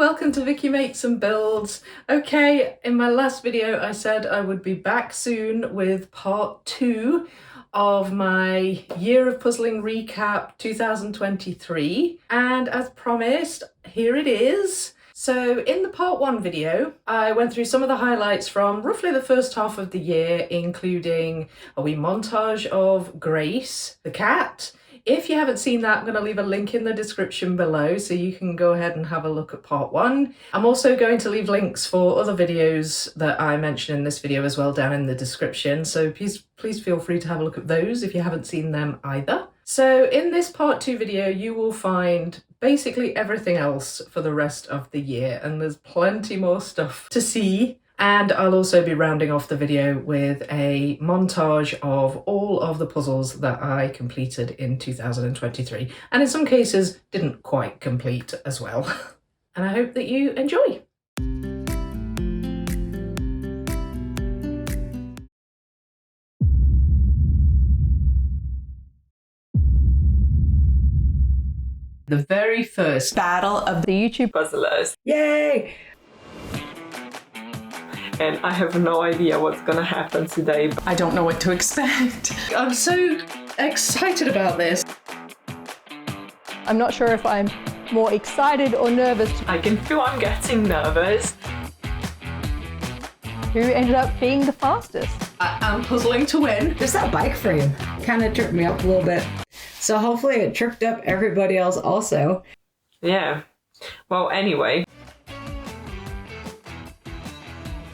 welcome to Vicky Makes and Builds. Okay, in my last video I said I would be back soon with part 2 of my Year of Puzzling Recap 2023, and as promised, here it is. So in the part 1 video, I went through some of the highlights from roughly the first half of the year, including a wee montage of Grace, the cat. If you haven't seen that, I'm going to leave a link in the description below so you can go ahead and have a look at part 1. I'm also going to leave links for other videos that I mention in this video as well down in the description, so please feel free to have a look at those if you haven't seen them either. So in this part 2 video you will find basically everything else for the rest of the year, and there's plenty more stuff to see. And I'll also be rounding off the video with a montage of all of the puzzles that I completed in 2023, and in some cases didn't quite complete as well. And I hope that you enjoy. The very first battle of the YouTube puzzlers. Yay! And I have no idea what's gonna happen today. I don't know what to expect. I'm so excited about this. I'm not sure if I'm more excited or nervous. I can feel I'm getting nervous. Who ended up being the fastest? I'm puzzling to win. Just that bike frame kind of tripped me up a little bit. So hopefully it tripped up everybody else also. Yeah. Well, anyway.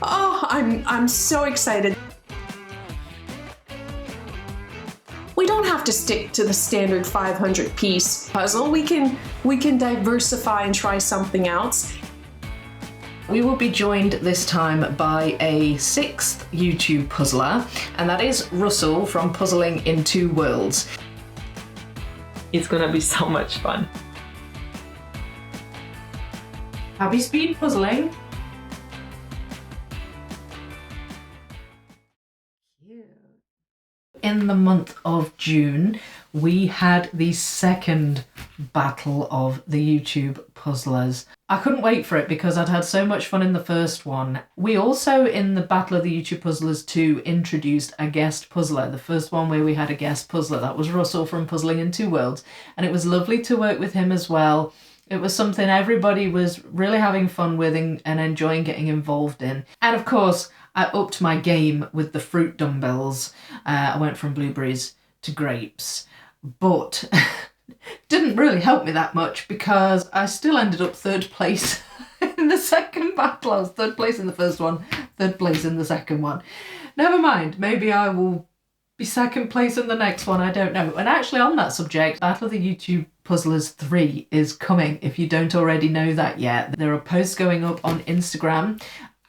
Oh, I'm so excited. We don't have to stick to the standard 500 piece puzzle. We can diversify and try something else. We will be joined this time by a 6th YouTube puzzler, and that is Russell from Puzzling in Two Worlds. It's gonna be so much fun. Happy speed puzzling. In the month of June, we had the second battle of the YouTube puzzlers. I couldn't wait for it because I'd had so much fun in the first one. We also, in the Battle of the YouTube Puzzlers 2, introduced a guest puzzler. The first one where we had a guest puzzler, that was Russell from Puzzling in Two Worlds, and it was lovely to work with him as well. It was something everybody was really having fun with and enjoying getting involved in. And of course, I upped my game with the fruit dumbbells. I went from blueberries to grapes, but didn't really help me that much because I still ended up 3rd place in the second battle. I was 3rd place in the first one, 3rd place in the second one. Never mind, maybe I will be 2nd place in the next one, I don't know. And actually on that subject, Battle of the YouTube Puzzlers 3 is coming, if you don't already know that yet. There are posts going up on Instagram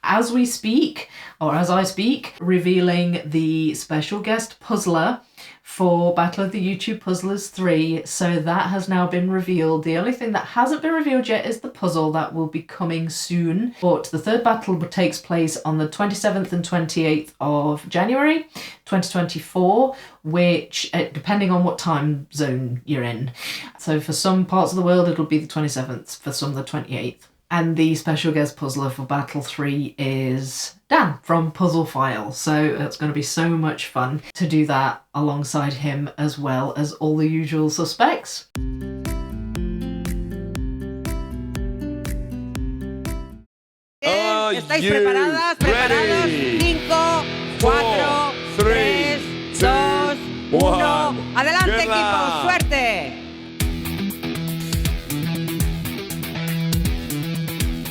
as we speak, or as I speak, revealing the special guest puzzler for Battle of the YouTube Puzzlers 3, so that has now been revealed. The only thing that hasn't been revealed yet is the puzzle. That will be coming soon, but the 3rd battle takes place on the 27th and 28th of January 2024, which, depending on what time zone you're in. So for some parts of the world it'll be the 27th, for some the 28th. And the special guest puzzler for Battle 3 is Dan from Puzzle File. So it's going to be so much fun to do that alongside him, as well as all the usual suspects. ¿Estáis preparadas? ¿Preparados? 5, 4, 3, 2, 1. Adelante, equipo, suerte.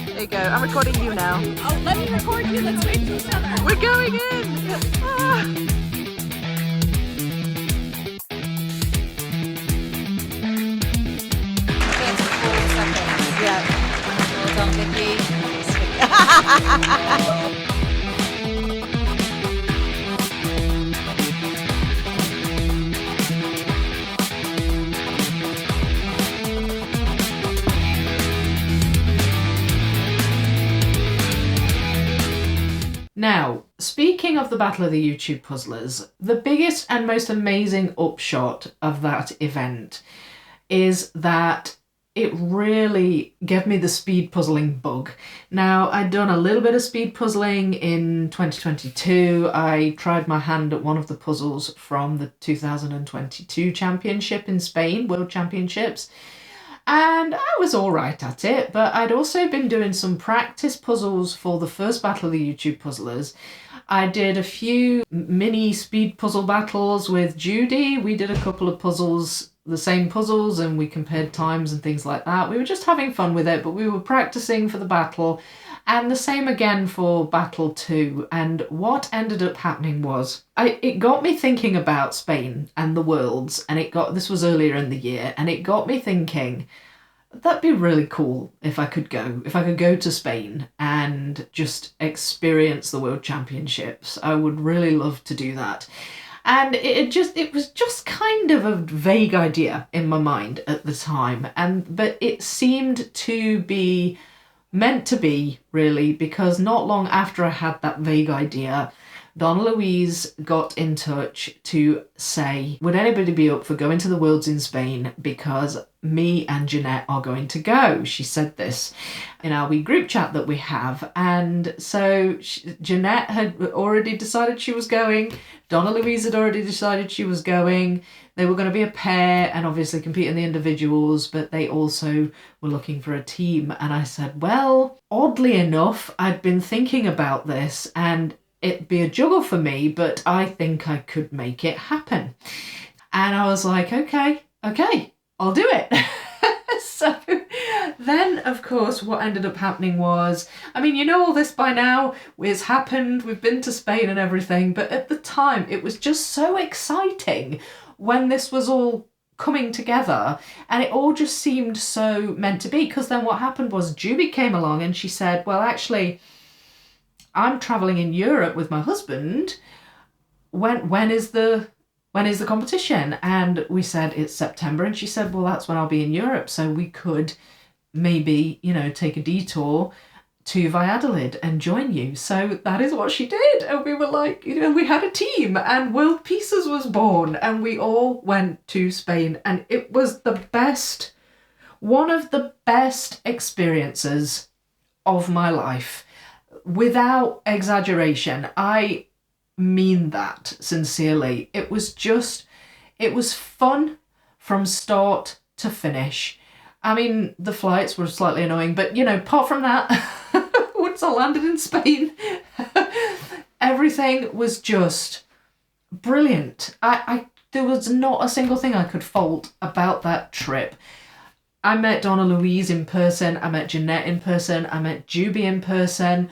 There you go, I'm recording you now. Oh, let me record you. Let's wait for each other. We're going in! Ah. 4 seconds. Yeah. Well done, Vicky. Now, speaking of the Battle of the YouTube Puzzlers, the biggest and most amazing upshot of that event is that it really gave me the speed puzzling bug. Now, I'd done a little bit of speed puzzling in 2022. I tried my hand at one of the puzzles from the 2022 championship in Spain, World Championships, and I was all right at it, but I'd also been doing some practice puzzles for the first battle of the YouTube Puzzlers. I did a few mini speed puzzle battles with Judy. We did a couple of puzzles, the same puzzles, and we compared times and things like that. We were just having fun with it, but we were practicing for the battle, and the same again for battle 2. And what ended up happening was it got me thinking about Spain and the Worlds, and this was earlier in the year, and it got me thinking, that'd be really cool if I could go to Spain and just experience the World Championships. I would really love to do that. And it was just kind of a vague idea in my mind at the time, but it seemed to be meant to be, really, because not long after I had that vague idea, Donna Louise got in touch to say, would anybody be up for going to the Worlds in Spain, because me and Jeanette are going to go. She said this in our wee group chat that we have. And so Jeanette had already decided she was going. Donna Louise had already decided she was going. They were going to be a pair and obviously compete in the individuals, but they also were looking for a team. And I said, well, oddly enough, I'd been thinking about this and it'd be a juggle for me, but I think I could make it happen. And I was like, okay, I'll do it. So then, of course, what ended up happening was, I mean, you know all this by now, it's happened, we've been to Spain and everything, but at the time it was just so exciting when this was all coming together, and it all just seemed so meant to be, because then what happened was Juby came along and she said, well, actually, I'm travelling in Europe with my husband. When is the competition? And we said it's September, and she said, well, that's when I'll be in Europe, so we could maybe, take a detour to Valladolid and join you. So that is what she did, and we were like, we had a team, and World Pieces was born, and we all went to Spain, and it was one of the best experiences of my life. Without exaggeration, I mean that sincerely. It was fun from start to finish. I mean, the flights were slightly annoying, but apart from that, once I landed in Spain, everything was just brilliant. There was not a single thing I could fault about that trip. I met Donna Louise in person, I met Jeanette in person, I met Juby in person.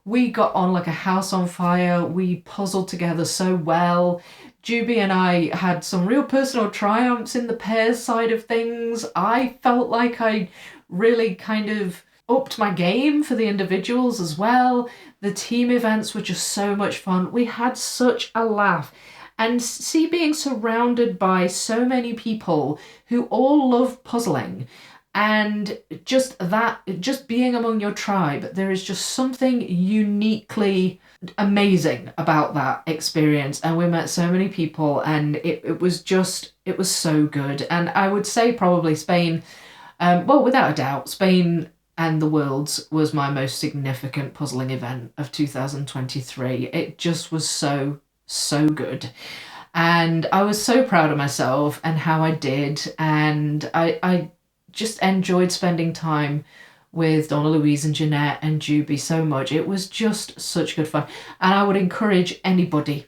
We got on like a house on fire. We puzzled together so well. Juby and I had some real personal triumphs in the pairs side of things. I felt like I really kind of upped my game for the individuals as well. The team events were just so much fun. We had such a laugh. And being surrounded by so many people who all love puzzling, and just being among your tribe, there is just something uniquely amazing about that experience. And we met so many people, and it was so good. And I would say probably Spain, without a doubt, Spain and the Worlds was my most significant puzzling event of 2023. It just was so good. And I was so proud of myself and how I did. And I just enjoyed spending time with Donna Louise and Jeanette and Juby so much. It was just such good fun. And I would encourage anybody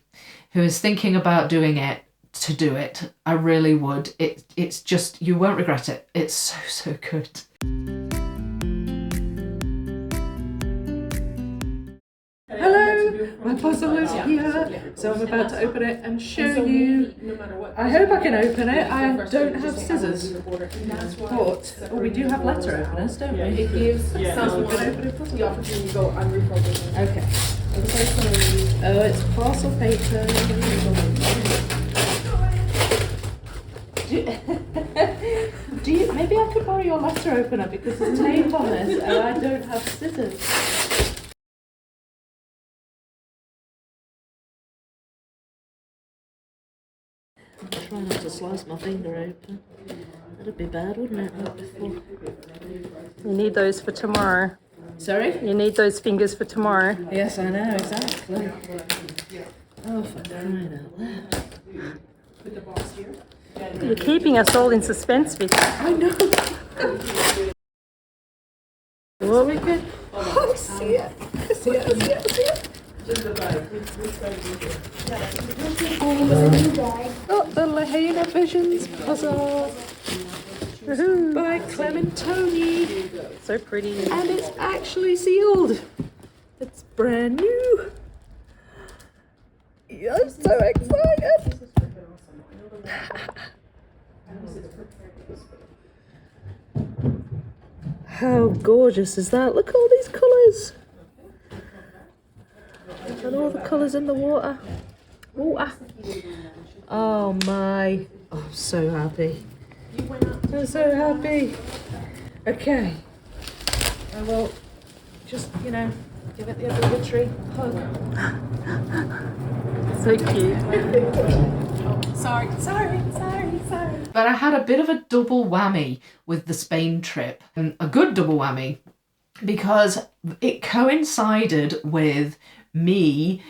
who is thinking about doing it to do it. I really would. It's just, you won't regret it. It's so good. Hello, my puzzle is here, so I'm about to open it and show you. I hope I can open it. I don't have scissors, but we do have letter openers, don't we? It gives someone the opportunity to go unreprogramming. Okay. Oh, it's parcel paper. Maybe I could borrow your letter opener, because there's tape on this and I don't have scissors. I'm trying not to slice my finger open. That'd be bad, wouldn't it? Like before. You need those for tomorrow. Sorry? You need those fingers for tomorrow. Yes, I know, exactly. Oh, for crying out loud. You're keeping us all in suspense, Vic. I know. What we could? Oh, I see it. I see it, I see it, I see it. Got the Lahaina Visions puzzle. Woohoo. By Clementoni. So pretty. And it's actually sealed. It's brand new. Yeah, I'm so excited. How gorgeous is that? Look at all these colours. And all the colours in the water. Oh my. Oh, I'm so happy. I'm so happy. Okay. I will just, you know, give it the obligatory hug. So cute. Sorry. But I had a bit of a double whammy with the Spain trip. A good double whammy because it coincided with me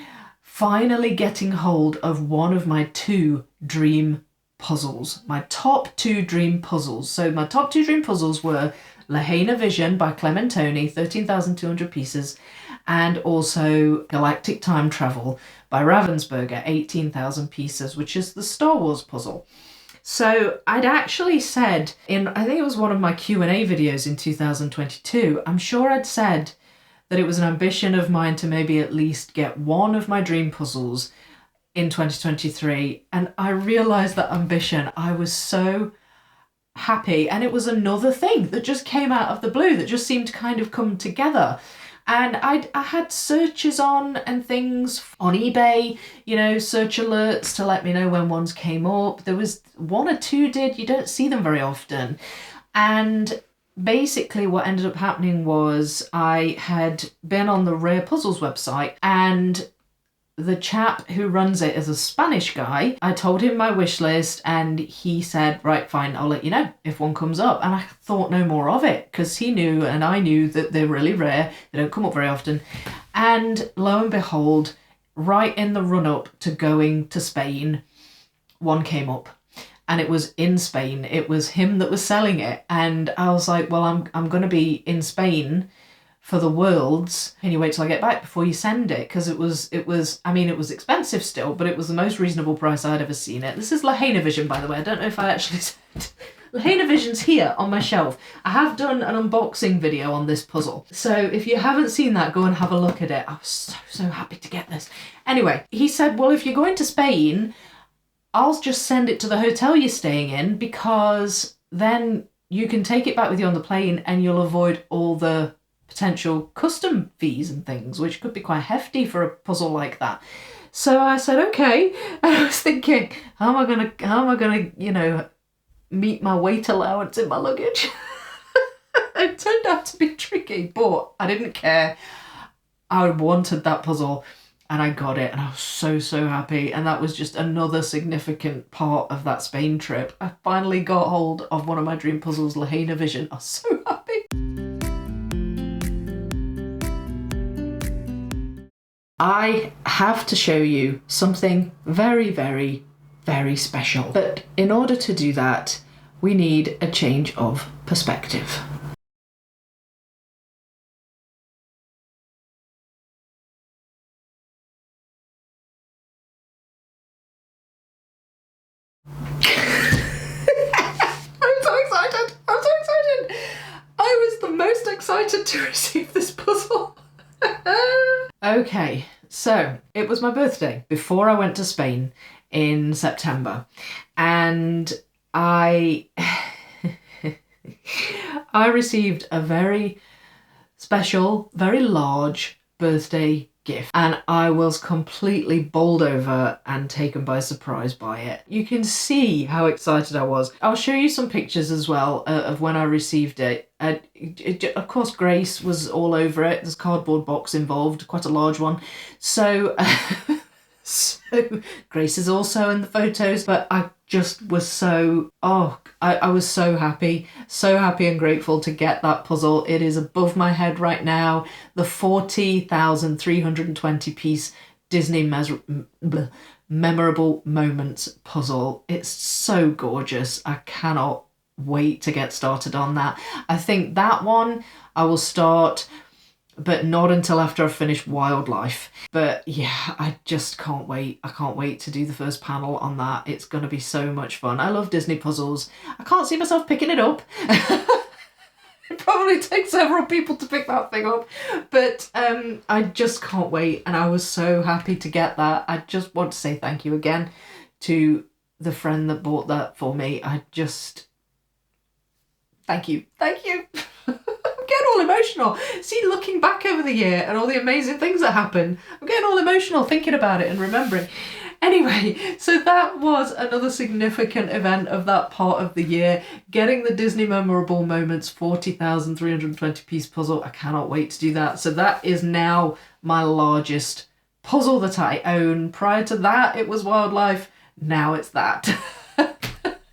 finally getting hold of one of my 2 dream puzzles. My top 2 dream puzzles. So my top 2 dream puzzles were Lahaina Vision by Clementoni, 13,200 pieces, and also Galactic Time Travel by Ravensburger, 18,000 pieces, which is the Star Wars puzzle. So I'd actually said in, I think it was one of my Q&A videos in 2022, I'm sure I'd said that it was an ambition of mine to maybe at least get one of my dream puzzles in 2023. And I realised that ambition. I was so happy. And it was another thing that just came out of the blue that just seemed to kind of come together. And I had searches on and things on eBay, you know, search alerts to let me know when ones came up. There was 1 or 2 did, you don't see them very often. And basically what ended up happening was I had been on the Rare Puzzles website and the chap who runs it is a Spanish guy. I told him my wish list and he said, right, fine, I'll let you know if one comes up. And I thought no more of it because he knew and I knew that they're really rare. They don't come up very often. And lo and behold, right in the run up to going to Spain, one came up. And it was in Spain. It was him that was selling it. And I was like, well, I'm going to be in Spain for the Worlds. Can you wait till I get back before you send it? Because it was, I mean, it was expensive still, but it was the most reasonable price I'd ever seen it. This is Lahaina Vision, by the way. I don't know if I actually said. Lahaina Vision's here on my shelf. I have done an unboxing video on this puzzle. So if you haven't seen that, go and have a look at it. I was so happy to get this. Anyway, he said, well, if you're going to Spain, I'll just send it to the hotel you're staying in because then you can take it back with you on the plane and you'll avoid all the potential custom fees and things, which could be quite hefty for a puzzle like that. So I said, okay. And I was thinking, how am I gonna, you know, meet my weight allowance in my luggage? It turned out to be tricky, but I didn't care. I wanted that puzzle. And I got it and I was so happy. And that was just another significant part of that Spain trip. I finally got hold of one of my dream puzzles, Lahaina Vision. I was so happy. I have to show you something very, very, very special. But in order to do that, we need a change of perspective. Excited to receive this puzzle. Okay, so it was my birthday before I went to Spain in September, and I received a very special, very large birthday gift, and I was completely bowled over and taken by surprise by it. You can see how excited I was. I'll show you some pictures as well of when I received it. Of course, Grace was all over it. There's a cardboard box involved, quite a large one. So So Grace is also in the photos, but I just was so, I was so happy and grateful to get that puzzle. It is above my head right now. The 40,320 piece Disney Memorable Moments puzzle. It's so gorgeous. I cannot wait to get started on that. I think that one I will start, but not until after I've finished Wildlife. But yeah, I just can't wait. I can't wait to do the first panel on that. It's going to be so much fun. I love Disney puzzles. I can't see myself picking it up. It probably takes several people to pick that thing up. But I just can't wait. And I was so happy to get that. I just want to say thank you again to the friend that bought that for me. Thank you. Thank you. I'm getting all emotional. See, looking back over the year and all the amazing things that happened, I'm getting all emotional thinking about it and remembering. Anyway, so that was another significant event of that part of the year. Getting the Disney Memorable Moments 40,320 piece puzzle. I cannot wait to do that. So that is now my largest puzzle that I own. Prior to that, it was Wildlife. Now it's that.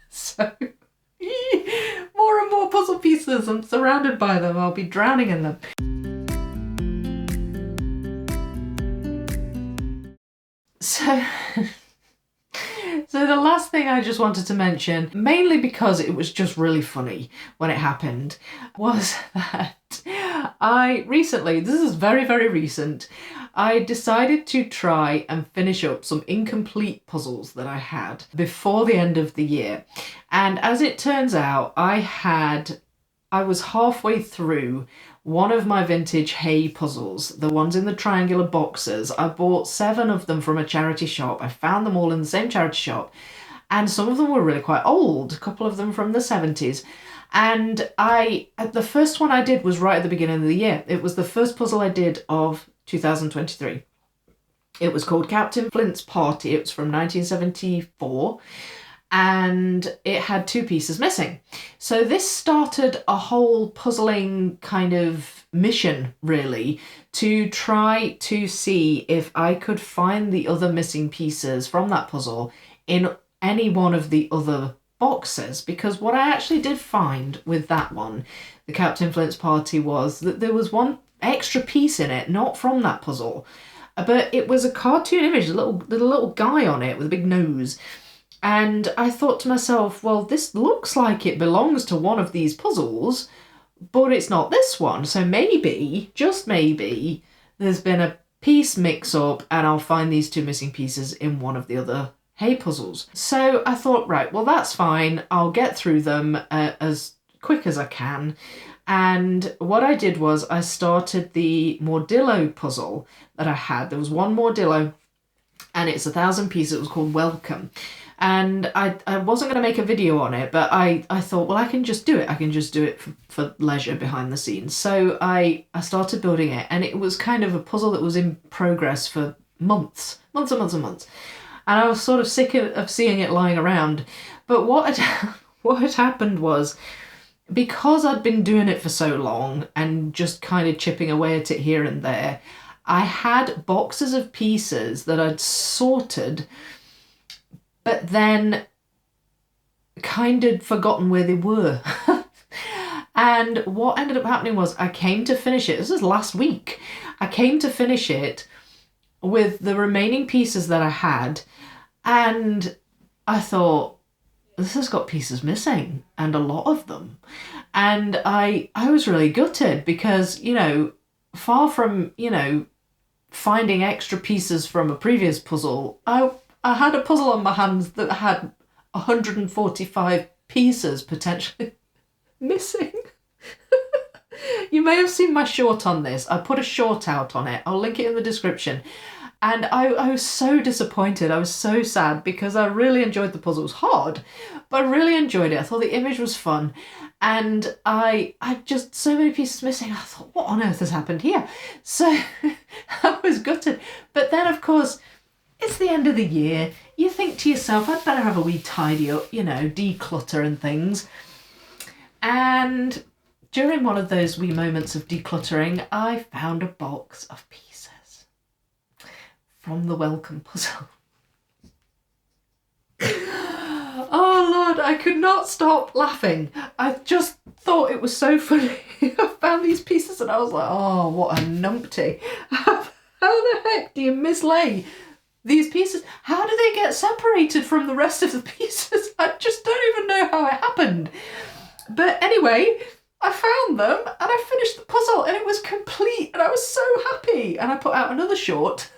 So more and more puzzle pieces. I'm surrounded by them. I'll be drowning in them. So the last thing I just wanted to mention, mainly because it was just really funny when it happened, was that I recently, this is very, very recent, I decided to try and finish up some incomplete puzzles that I had before the end of the year. And as it turns out, I was halfway through one of my vintage Heye puzzles, the ones in the triangular boxes. I bought 7 of them from a charity shop. I found them all in the same charity shop. And some of them were really quite old, a couple of them from the 70s. And the first one I did was right at the beginning of the year. It was the first puzzle I did of 2023. It was called Captain Flint's Party. It was from 1974. And it had 2 pieces missing. So this started a whole puzzling kind of mission, really, to try to see if I could find the other missing pieces from that puzzle in any one of the other boxes. Because what I actually did find with that one, the Captain Flint's Party, was that there was one extra piece in it, not from that puzzle, but it was a cartoon image, a little guy on it with a big nose. And I thought to myself, well, this looks like it belongs to one of these puzzles, but it's not this one. So maybe, just maybe, there's been a piece mix-up and I'll find these 2 missing pieces in one of the other Heye puzzles. So I thought, right, well, that's fine. I'll get through them as quick as I can. And what I did was I started the Mordillo puzzle that I had. There was one Mordillo and it's 1,000 pieces. It was called Welcome. And I wasn't going to make a video on it, but I thought, well, I can just do it. I can just do it for leisure behind the scenes. So I started building it, and it was kind of a puzzle that was in progress for months and months. And I was sort of sick of seeing it lying around. But what had happened was, because I'd been doing it for so long and just kind of chipping away at it here and there, I had boxes of pieces that I'd sorted, but then kind of forgotten where they were. And what ended up happening was I came to finish it. This was last week. I came to finish it with the remaining pieces that I had. And I thought, this has got pieces missing, and a lot of them. And I was really gutted because, far from, finding extra pieces from a previous puzzle, I had a puzzle on my hands that had 145 pieces potentially missing. You may have seen my short on this. I put a short out on it. I'll link it in the description. And I was so disappointed. I was so sad because I really enjoyed the puzzle. It was hard, but I really enjoyed it. I thought the image was fun. And I just, so many pieces missing. I thought, what on earth has happened here? So I was gutted. But then, of course, it's the end of the year. You think to yourself, I'd better have a wee tidy up, declutter and things. And during one of those wee moments of decluttering, I found a box of pieces. from the welcome puzzle. Oh Lord, I could not stop laughing. I just thought it was so funny. I found these pieces and I was like, oh, what a numpty. How the heck do you mislay these pieces? How do they get separated from the rest of the pieces? I just don't even know how it happened. But anyway, I found them and I finished the puzzle and it was complete and I was so happy. And I put out another short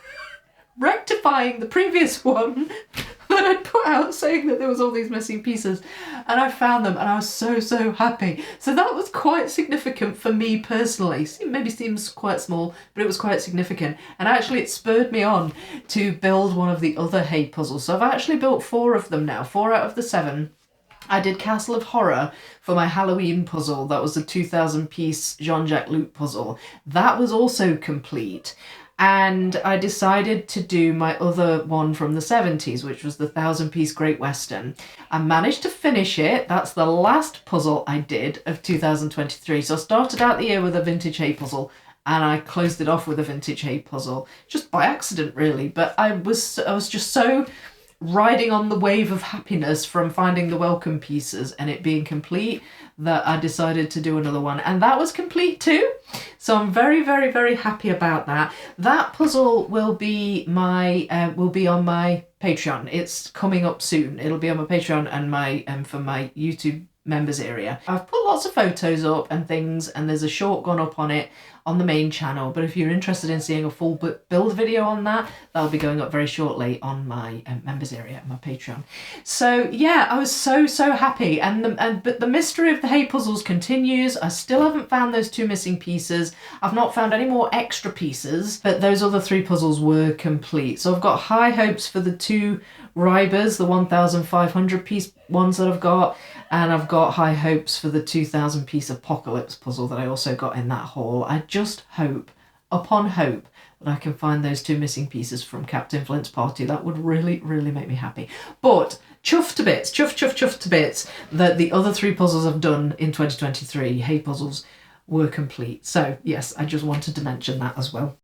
rectifying the previous one that I'd put out saying that there was all these missing pieces, and I found them and I was so happy. So that was quite significant for me personally. Maybe seems quite small, but it was quite significant, and actually it spurred me on to build one of the other Heye puzzles. So I've actually built 4 of them now, 4 out of the 7. I did Castle of Horror for my Halloween puzzle. That was a 2,000 piece Jean-Jacques Loop puzzle. That was also complete. And I decided to do my other one from the 70s, which was the 1,000 piece Great Western. I managed to finish it. That's the last puzzle I did of 2023. So I started out the year with a vintage Heye puzzle and I closed it off with a vintage Heye puzzle, just by accident really. But I was just so riding on the wave of happiness from finding the welcome pieces and it being complete that I decided to do another one, and that was complete too. So I'm very happy about that. That puzzle will be on my Patreon. It's coming up soon. It'll be on my Patreon and my for my YouTube members area. I've put lots of photos up and things, and there's a short gone up on it on the main channel, but if you're interested in seeing a full build video on that, that'll be going up very shortly on my members area, my Patreon. So yeah, I was so happy, but the mystery of the Heye puzzles continues. I still haven't found those 2 missing pieces. I've not found any more extra pieces, but those other 3 puzzles were complete. So I've got high hopes for the 2 Rybers, the 1,500 piece ones that I've got, and I've got high hopes for the 2,000 piece Apocalypse puzzle that I also got in that haul. I just hope, upon hope, that I can find those 2 missing pieces from Captain Flint's party. That would really make me happy. But chuffed to bits, chuffed to bits that the other 3 puzzles I've done in 2023, Heye puzzles, were complete. So yes, I just wanted to mention that as well.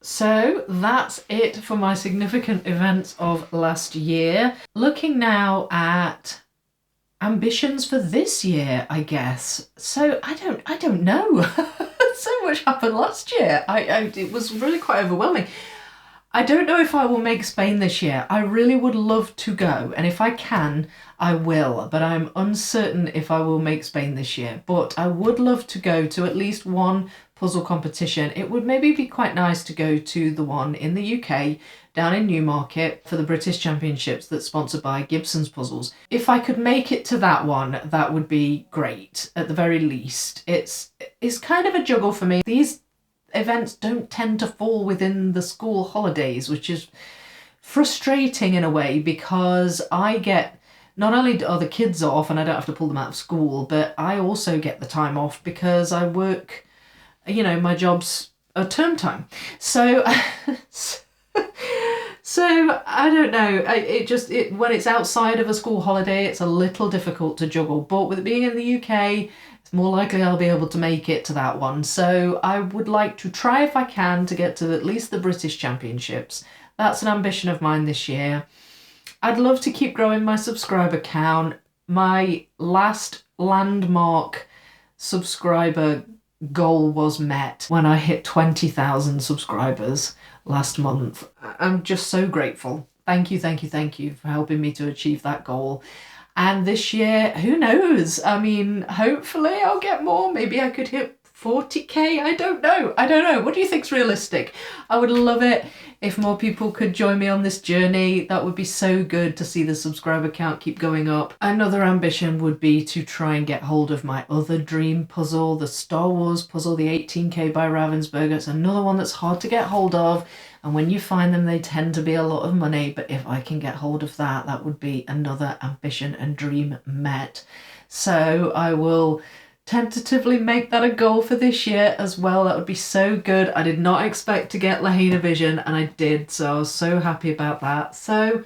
So that's it for my significant events of last year. Looking now at ambitions for this year, I guess. So I don't know. So much happened last year. It was really quite overwhelming. I don't know if I will make Spain this year. I really would love to go, and if I can, I will, but I'm uncertain if I will make Spain this year. But I would love to go to at least one puzzle competition. It would maybe be quite nice to go to the one in the UK down in Newmarket for the British Championships that's sponsored by Gibson's Puzzles. If I could make it to that one, that would be great at the very least. It's kind of a juggle for me. These events don't tend to fall within the school holidays, which is frustrating in a way, because I get, not only are the kids off and I don't have to pull them out of school, but I also get the time off because I work, you know, my job's a term time. So so I don't know, when it's outside of a school holiday, it's a little difficult to juggle, but with it being in the UK, it's more likely I'll be able to make it to that one. So I would like to try, if I can, to get to at least the British Championships. That's an ambition of mine this year. I'd love to keep growing my subscriber count. My last landmark subscriber goal was met when I hit 20,000 subscribers last month. I'm just so grateful. Thank you for helping me to achieve that goal. And this year, who knows? I mean, hopefully I'll get more. Maybe I could hit 40k. I don't know. What do you think's realistic? I would love it if more people could join me on this journey. That would be so good to see the subscriber count keep going up. Another ambition would be to try and get hold of my other dream puzzle, the Star Wars puzzle, the 18k by Ravensburger. It's another one that's hard to get hold of. And when you find them, they tend to be a lot of money. But if I can get hold of that, that would be another ambition and dream met. So I will tentatively make that a goal for this year as well. That would be so good. I did not expect to get Lahaina Vision, and I did. So I was so happy about that. So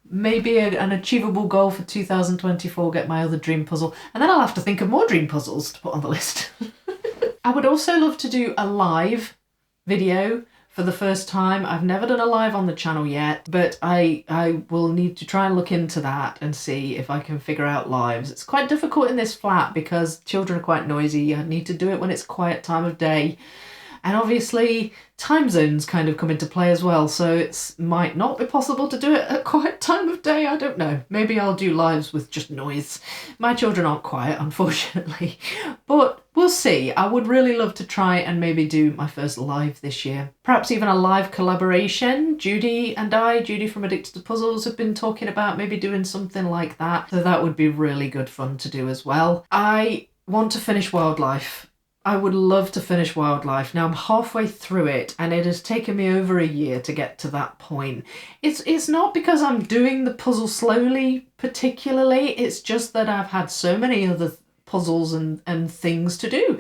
maybe an achievable goal for 2024, get my other dream puzzle. And then I'll have to think of more dream puzzles to put on the list. I would also love to do a live video for the first time. I've never done a live on the channel yet, but I will need to try and look into that and see if I can figure out lives. It's quite difficult in this flat because children are quite noisy. I need to do it when it's quiet time of day. And obviously time zones kind of come into play as well, so it might not be possible to do it at quiet time of day. I don't know. Maybe I'll do lives with just noise. My children aren't quiet, unfortunately, but we'll see. I would really love to try and maybe do my first live this year. Perhaps even a live collaboration. Judy from Addicted to Puzzles, have been talking about maybe doing something like that. So that would be really good fun to do as well. I want to finish Wildlife. I would love to finish Wildlife. Now I'm halfway through it and it has taken me over a year to get to that point. It's not because I'm doing the puzzle slowly particularly, it's just that I've had so many other puzzles and things to do.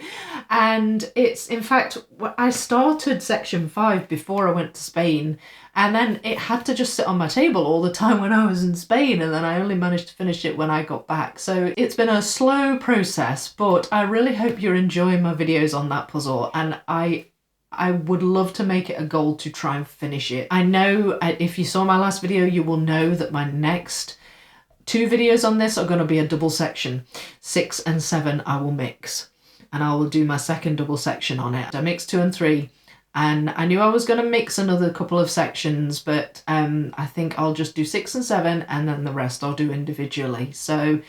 And it's, in fact, I started section 5 before I went to Spain, and then it had to just sit on my table all the time when I was in Spain, and then I only managed to finish it when I got back. So it's been a slow process, but I really hope you're enjoying my videos on that puzzle, and I would love to make it a goal to try and finish it. I know if you saw my last video, you will know that my next 2 videos on this are going to be a double section. 6 and 7 I will mix, and I will do my second double section on it. I mixed 2 and 3, and I knew I was going to mix another couple of sections, but I think I'll just do 6 and 7, and then the rest I'll do individually. So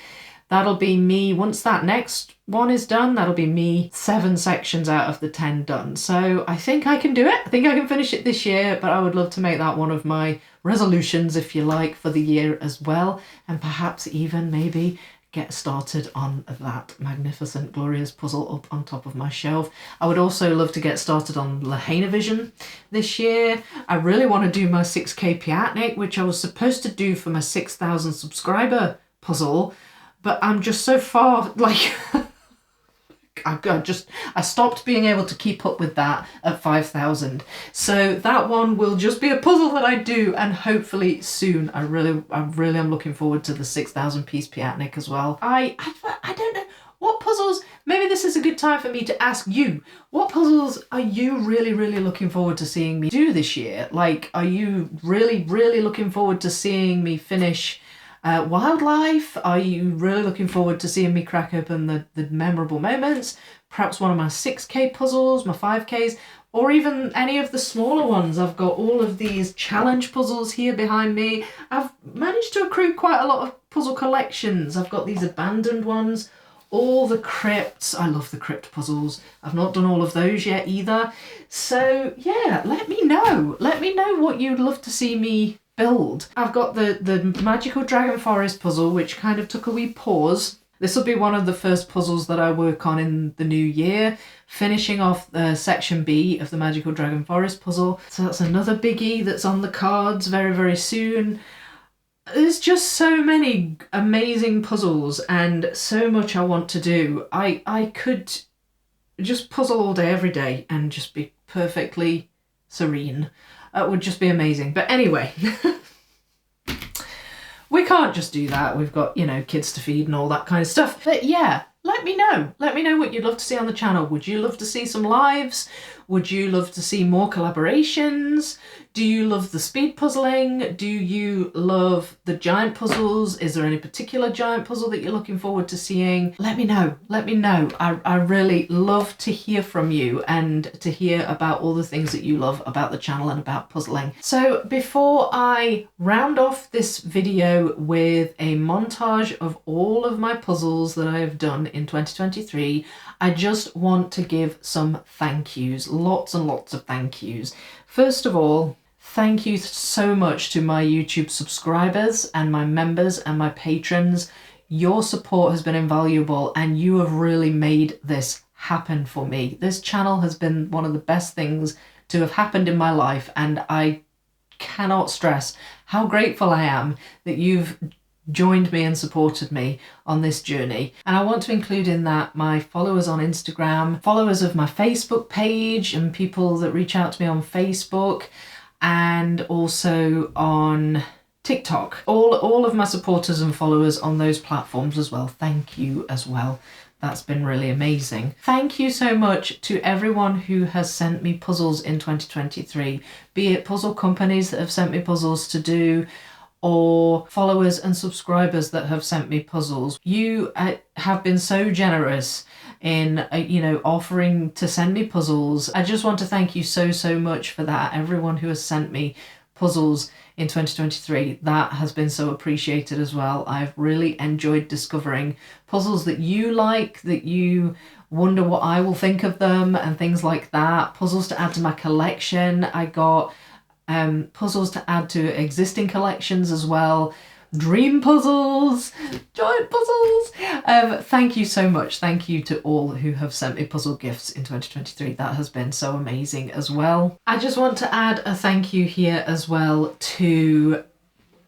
that'll be me, once that next one is done, that'll be me 7 sections out of the 10 done. So I think I can do it. I think I can finish it this year, but I would love to make that one of my resolutions, if you like, for the year as well, and perhaps even maybe get started on that magnificent, glorious puzzle up on top of my shelf. I would also love to get started on Vision this year. I really want to do my 6k Piatnik, which I was supposed to do for my 6,000 subscriber puzzle, but I'm just so far, like, I stopped being able to keep up with that at 5,000. So that one will just be a puzzle that I do, and hopefully soon. I really am looking forward to the 6,000 piece Piatnik as well. I don't know what puzzles. Maybe this is a good time for me to ask you, what puzzles are you really looking forward to seeing me do this year? Like, are you really looking forward to seeing me finish Wildlife? Are you really looking forward to seeing me crack open the memorable moments? Perhaps one of my 6k puzzles, my 5ks, or even any of the smaller ones. I've got all of these challenge puzzles here behind me. I've managed to accrue quite a lot of puzzle collections. I've got these abandoned ones, all the crypts. I love the crypt puzzles. I've not done all of those yet either. So yeah, let me know. Let me know what you'd love to see me build. I've got the Magical Dragon Forest puzzle, which kind of took a wee pause. This will be one of the first puzzles that I work on in the new year, finishing off section B of the Magical Dragon Forest puzzle. So that's another biggie that's on the cards very soon. There's just so many amazing puzzles and so much I want to do. I could just puzzle all day every day and just be perfectly serene. It would just be amazing. But anyway, we can't just do that. We've got, you know, kids to feed and all that kind of stuff. But yeah, let me know. Let me know what you'd love to see on the channel. Would you love to see some lives? Would you love to see more collaborations? Do you love the speed puzzling? Do you love the giant puzzles? Is there any particular giant puzzle that you're looking forward to seeing? Let me know. Let me know. I really love to hear from you and to hear about all the things that you love about the channel and about puzzling. So before I round off this video with a montage of all of my puzzles that I have done in 2023, I just want to give some thank yous, lots and lots of thank yous. First of all, thank you so much to my YouTube subscribers and my members and my patrons. Your support has been invaluable and you have really made this happen for me. This channel has been one of the best things to have happened in my life, and I cannot stress how grateful I am that you've joined me and supported me on this journey. And I want to include in that my followers on Instagram, followers of my Facebook page, and people that reach out to me on Facebook, and also on TikTok. All of my supporters and followers on those platforms as well. Thank you as well. That's been really amazing. Thank you so much to everyone who has sent me puzzles in 2023, be it puzzle companies that have sent me puzzles to do, or followers and subscribers that have sent me puzzles. You have been so generous in offering to send me puzzles. I just want to thank you so much for that. Everyone who has sent me puzzles in 2023, that has been so appreciated as well. I've really enjoyed discovering puzzles that you like, that you wonder what I will think of them and things like that. Puzzles to add to my collection. I got puzzles to add to existing collections as well. Dream puzzles, giant puzzles. Thank you so much. Thank you to all who have sent me puzzle gifts in 2023. That has been so amazing as well. I just want to add a thank you here as well to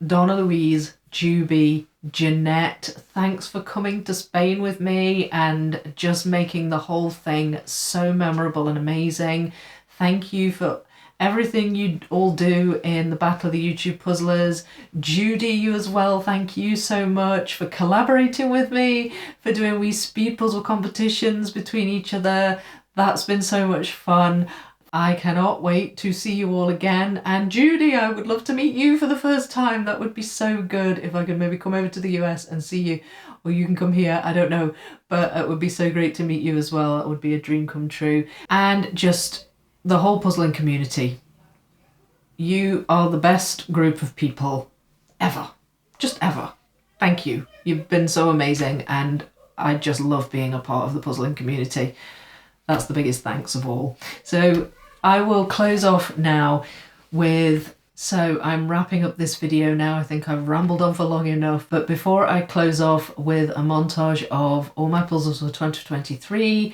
Donna Louise, Juby, Jeanette. Thanks for coming to Spain with me and just making the whole thing so memorable and amazing. Thank you for everything you all do in the Battle of the YouTube Puzzlers. Judy, you as well, thank you so much for collaborating with me, for doing wee speed puzzle competitions between each other. That's been so much fun. I cannot wait to see you all again. And Judy, I would love to meet you for the first time. That would be so good if I could maybe come over to the US and see you, or you can come here, I don't know. But it would be so great to meet you as well. It would be a dream come true. And just the whole puzzling community. You are the best group of people ever. Just ever. Thank you. You've been so amazing and I just love being a part of the puzzling community. That's the biggest thanks of all. So I will close off now with... So I'm wrapping up this video now. I think I've rambled on for long enough. But before I close off with a montage of all my puzzles for 2023,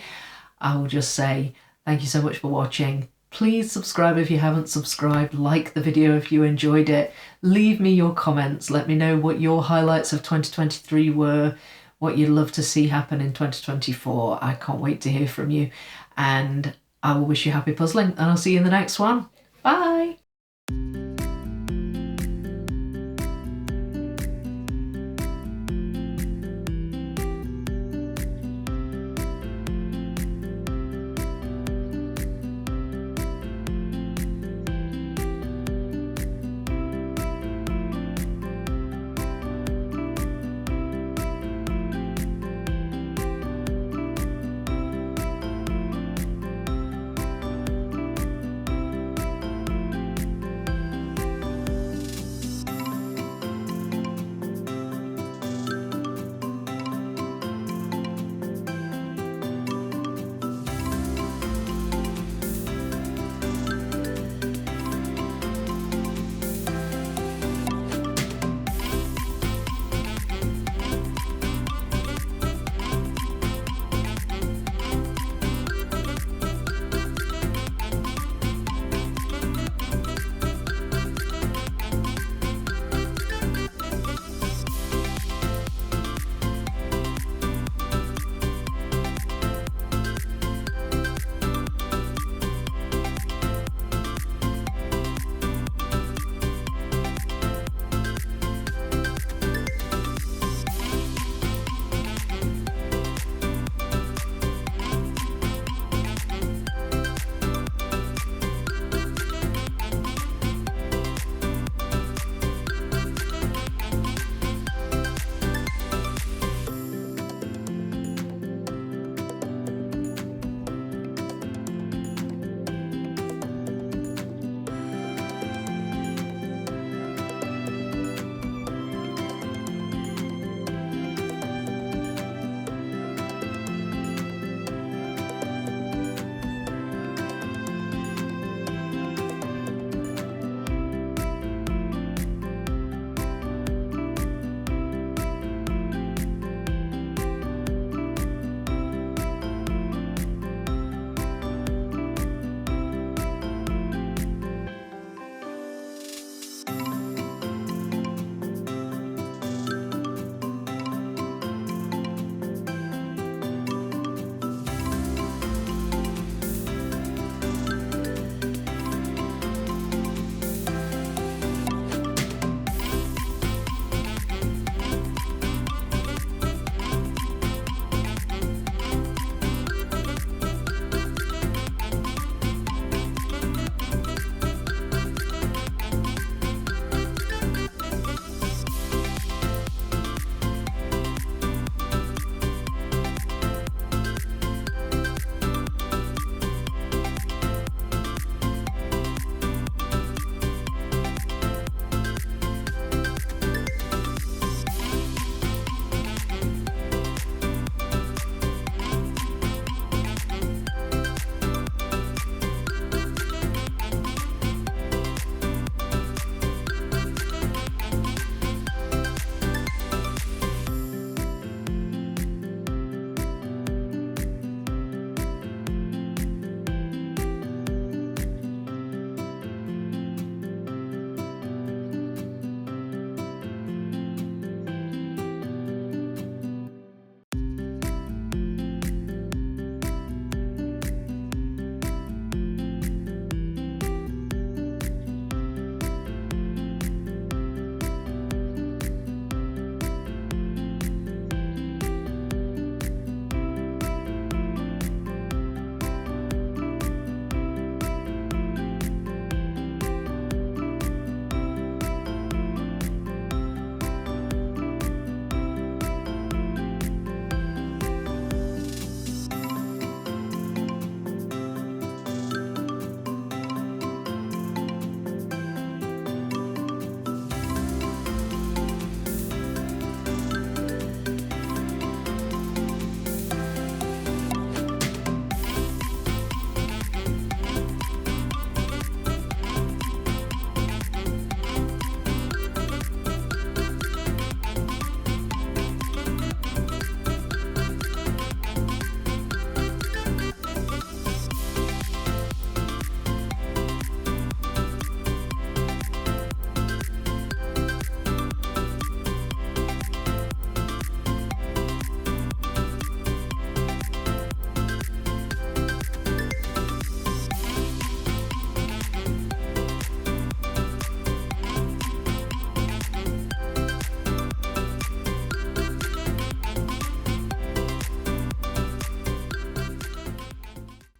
I will just say thank you so much for watching. Please subscribe if you haven't subscribed, like the video if you enjoyed it, leave me your comments, let me know what your highlights of 2023 were, what you'd love to see happen in 2024. I can't wait to hear from you, and I will wish you happy puzzling, and I'll see you in the next one. Bye!